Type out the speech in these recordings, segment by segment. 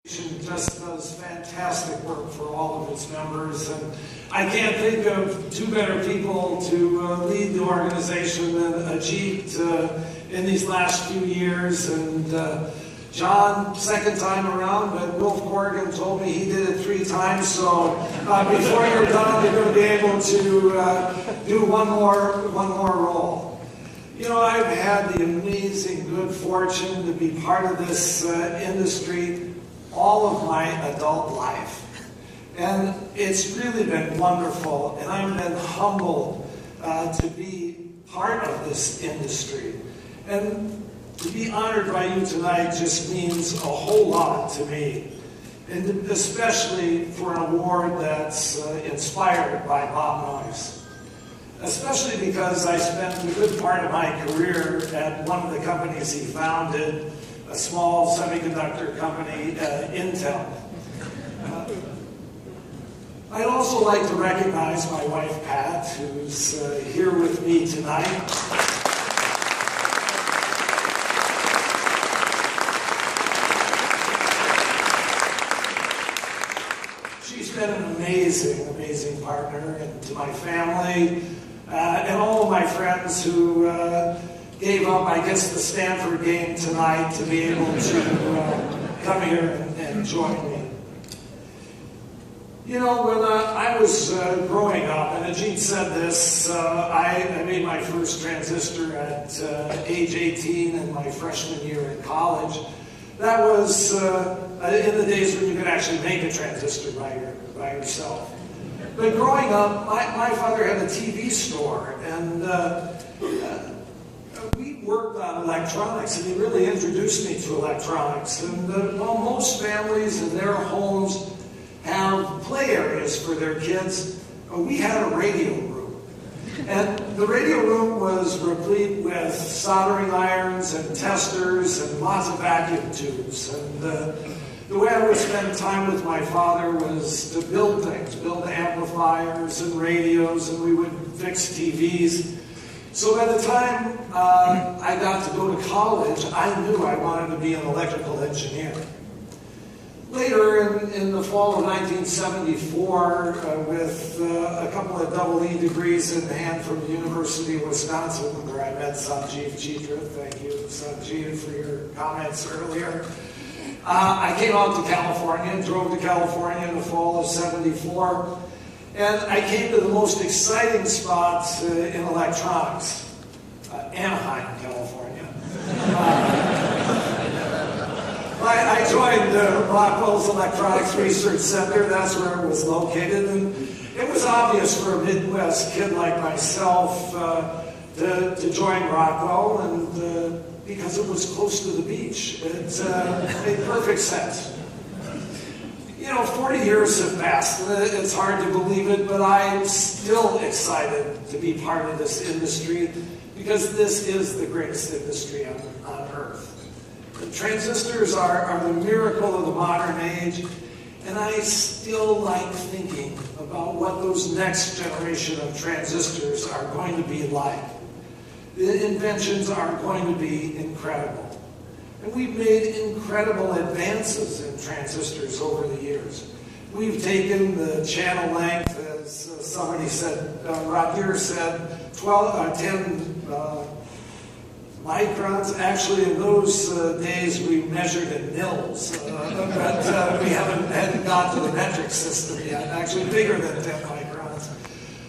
Just does fantastic work for all of its members, and I can't think of two better people to lead the organization than Ajit in these last few years. And John, second time around, but Wilf Corrigan told me he did it 3 times, so before you're done, you're going to be able to do one more role. You know, I've had the amazing good fortune to be part of this industry all of my adult life. And it's really been wonderful, and I've been humbled to be part of this industry. And to be honored by you tonight just means a whole lot to me, and especially for an award that's inspired by Bob Noyce. Especially because I spent a good part of my career at one of the companies he founded, a small semiconductor company, Intel. I'd also like to recognize my wife, Pat, who's here with me tonight. She's been an amazing, amazing partner, and to my family, and all of my friends who gave up, I guess, the Stanford game tonight to be able to come here and join me. You know, when I was growing up, and Ajit said this, I made my first transistor at age 18 in my freshman year in college. That was in the days when you could actually make a transistor by yourself. But growing up, my father had a TV store, and we worked on electronics, and he really introduced me to electronics. And well, most families in their homes have play areas for their kids. We had a radio room. And the radio room was replete with soldering irons and testers and lots of vacuum tubes. And the way I would spend time with my father was to build things, build amplifiers and radios, and we would fix TVs. So by the time I got to go to college, I knew I wanted to be an electrical engineer. Later, in the fall of 1974, with a couple of double E degrees in hand from the University of Wisconsin, where I met Sanjeev Chitra. Thank you, Sanjeev, for your comments earlier. I came out to California, drove to California in the fall of '74, and I came to the most exciting spot in electronics, Anaheim, California. I joined Rockwell's Electronics Research Center. That's where it was located, and it was obvious for a Midwest kid like myself to join Rockwell, and because it was close to the beach, it made perfect sense. You know, 40 years have passed. It's hard to believe it, but I'm still excited to be part of this industry, because this is the greatest industry on earth. The transistors are the miracle of the modern age, and I still like thinking about what those next generation of transistors are going to be like. The inventions are going to be incredible. And we've made incredible advances in transistors over the years. We've taken the channel length, as somebody said, Roger said, 10 microns. Actually, in those days, we measured in mils, but we hadn't got to the metric system yet. Actually, bigger than 10 microns.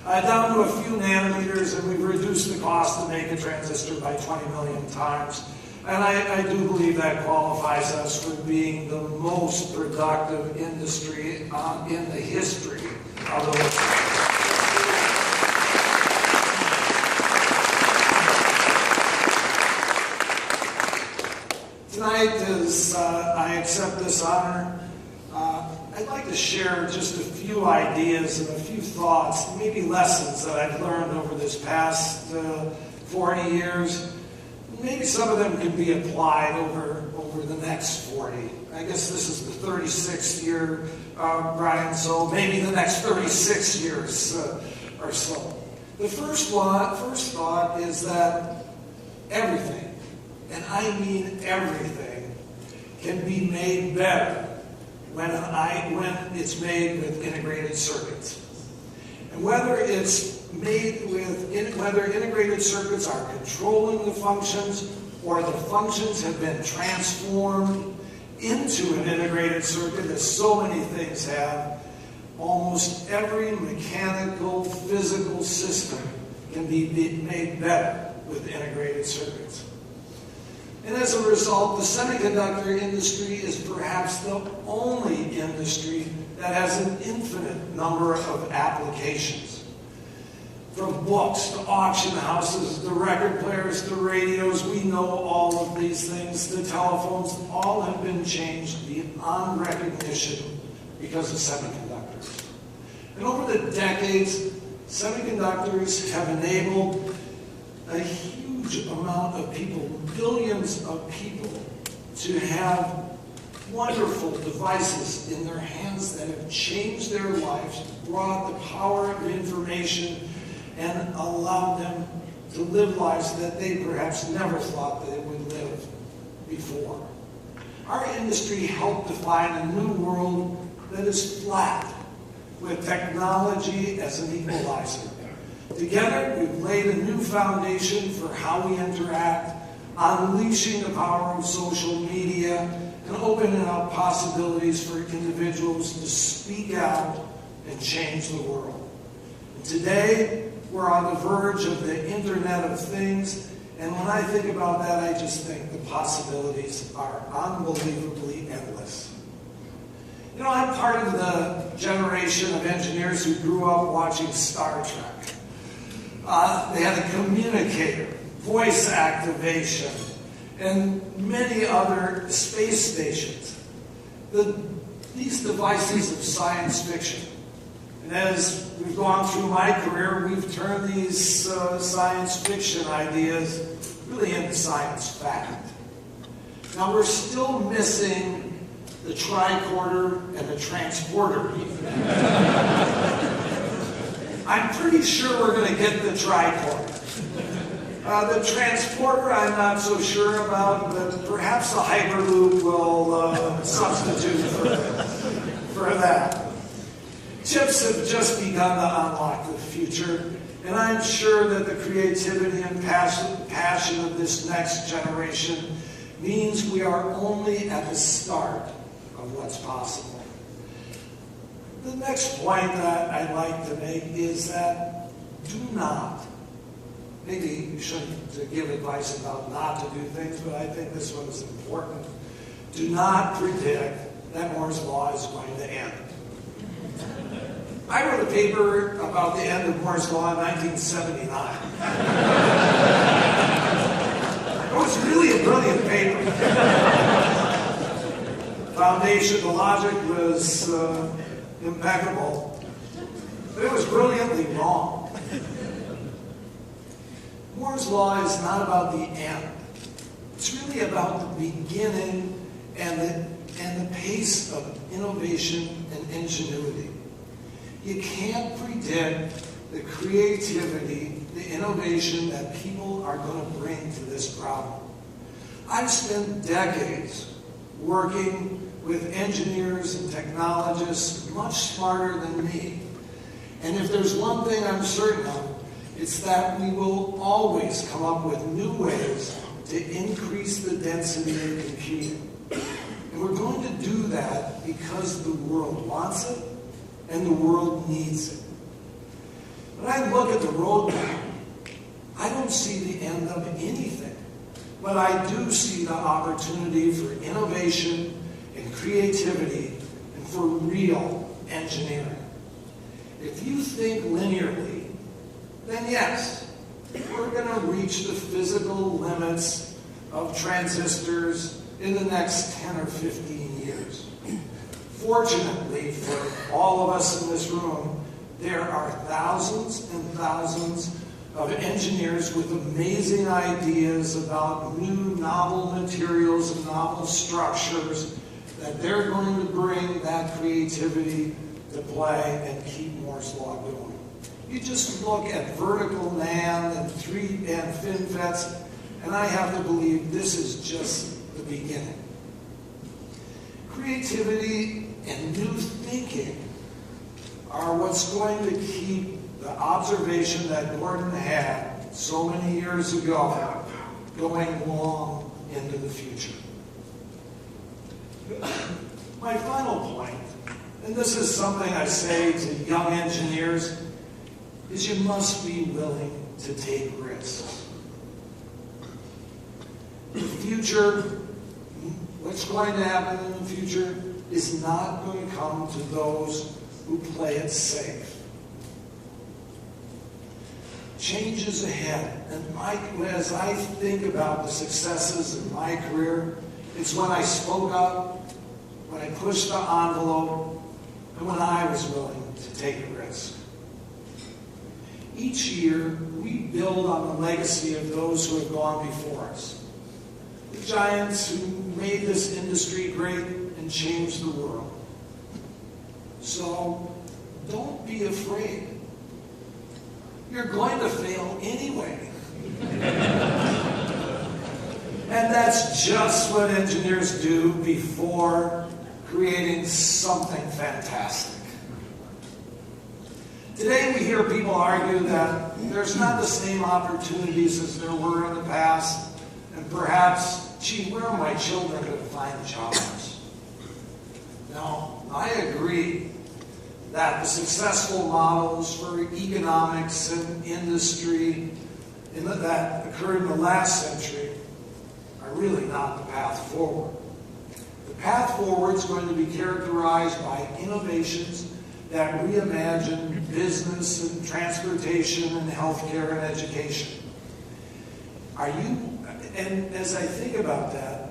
Down to a few nanometers, and we've reduced the cost to make a transistor by 20 million times. And I do believe that qualifies us for being the most productive industry in the history of the world. Tonight, as I accept this honor, I'd like to share just a few ideas and a few thoughts, maybe lessons that I've learned over this past 40 years. Maybe some of them can be applied over the next 40. I guess this is the 36th year, Brian, so maybe the next 36 years or so. The first thought is that everything, and I mean everything, can be made better when it's made with integrated circuits. And whether integrated circuits are controlling the functions or the functions have been transformed into an integrated circuit, as so many things have, almost every mechanical, physical system can be made better with integrated circuits. And as a result, the semiconductor industry is perhaps the only industry that has an infinite number of applications. From books to auction houses, to record players, to radios, we know all of these things. The telephones, all have been changed beyond recognition because of semiconductors. And over the decades, semiconductors have enabled a huge amount of people, billions of people, to have wonderful devices in their hands that have changed their lives, brought the power of information, and allowed them to live lives that they perhaps never thought they would live before. Our industry helped define a new world that is flat, with technology as an equalizer. Together, we've laid a new foundation for how we interact, unleashing the power of social media, and opening up possibilities for individuals to speak out and change the world. And today, we're on the verge of the Internet of Things, and when I think about that, I just think the possibilities are unbelievably endless. You know, I'm part of the generation of engineers who grew up watching Star Trek. They had a communicator, voice activation, and many other space stations. These devices of science fiction. And as we've gone through my career, we've turned these science fiction ideas really into science fact. Now we're still missing the tricorder and the transporter. I'm pretty sure we're going to get the tricorder. The transporter I'm not so sure about, but perhaps the Hyperloop will substitute for that. Chips have just begun to unlock the future, and I'm sure that the creativity and passion of this next generation means we are only at the start of what's possible. The next point that I'd like to make is that do not, maybe you shouldn't give advice about not to do things, but I think this one is important. Do not predict that Moore's Law is going to end. I wrote a paper about the end of Moore's Law in 1979. It was really a brilliant paper. Foundation, the logic was impeccable, but it was brilliantly wrong. Moore's Law is not about the end. It's really about the beginning and the pace of innovation and ingenuity. You can't predict the creativity, the innovation that people are going to bring to this problem. I've spent decades working with engineers and technologists much smarter than me. And if there's one thing I'm certain of, it's that we will always come up with new ways to increase the density of computing. And we're going to do that because the world wants it and the world needs it. When I look at the roadmap, I don't see the end of anything. But I do see the opportunity for innovation and creativity and for real engineering. If you think linearly, then yes, we're going to reach the physical limits of transistors in the next 10 or 15 years. Fortunately for all of us in this room, there are thousands and thousands of engineers with amazing ideas about new novel materials and novel structures that they're going to bring that creativity to play and keep Moore's Law going. You just look at vertical NAND and FinFETs, and I have to believe this is just the beginning. Creativity and new thinking are what's going to keep the observation that Gordon had so many years ago going long into the future. My final point, and this is something I say to young engineers, is you must be willing to take risks. The future, what's going to happen in the future, is not going to come to those who play it safe. Change is ahead, and as I think about the successes in my career, it's when I spoke up, when I pushed the envelope, and when I was willing to take a risk. Each year, we build on the legacy of those who have gone before us. The giants who made this industry great and changed the world. So, don't be afraid. You're going to fail anyway. And that's just what engineers do before creating something fantastic. Today we hear people argue that there's not the same opportunities as there were in the past, and perhaps, gee, where are my children going to find jobs? Now, I agree that the successful models for economics and industry that occurred in the last century are really not the path forward. The path forward is going to be characterized by innovations that reimagine business and transportation and healthcare and education. And as I think about that,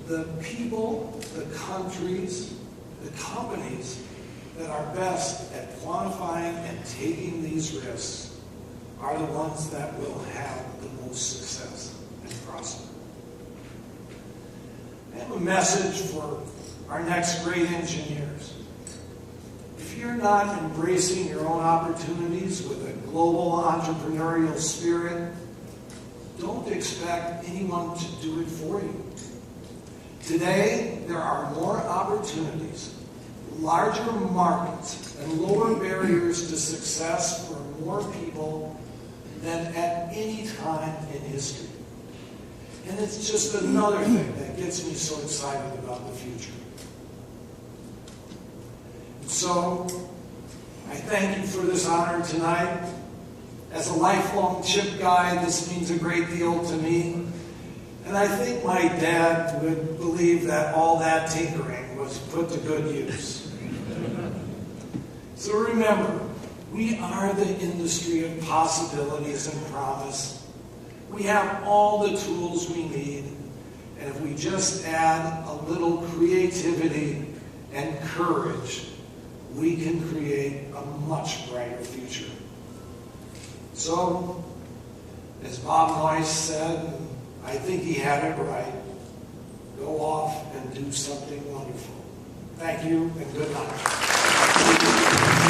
the people, the countries, the companies that are best at quantifying and taking these risks are the ones that will have the most success and prosper. I have a message for our next great engineers. If you're not embracing your own opportunities with a global entrepreneurial spirit, don't expect anyone to do it for you. Today, there are more opportunities, larger markets, and lower barriers to success for more people than at any time in history. And it's just another thing that gets me so excited about the future. So, I thank you for this honor tonight. As a lifelong chip guy, this means a great deal to me. And I think my dad would believe that all that tinkering was put to good use. So remember, we are the industry of possibilities and promise. We have all the tools we need. And if we just add a little creativity and courage, we can create a much brighter future. So, as Bob Noyce said, and I think he had it right, go off and do something wonderful. Thank you and good night.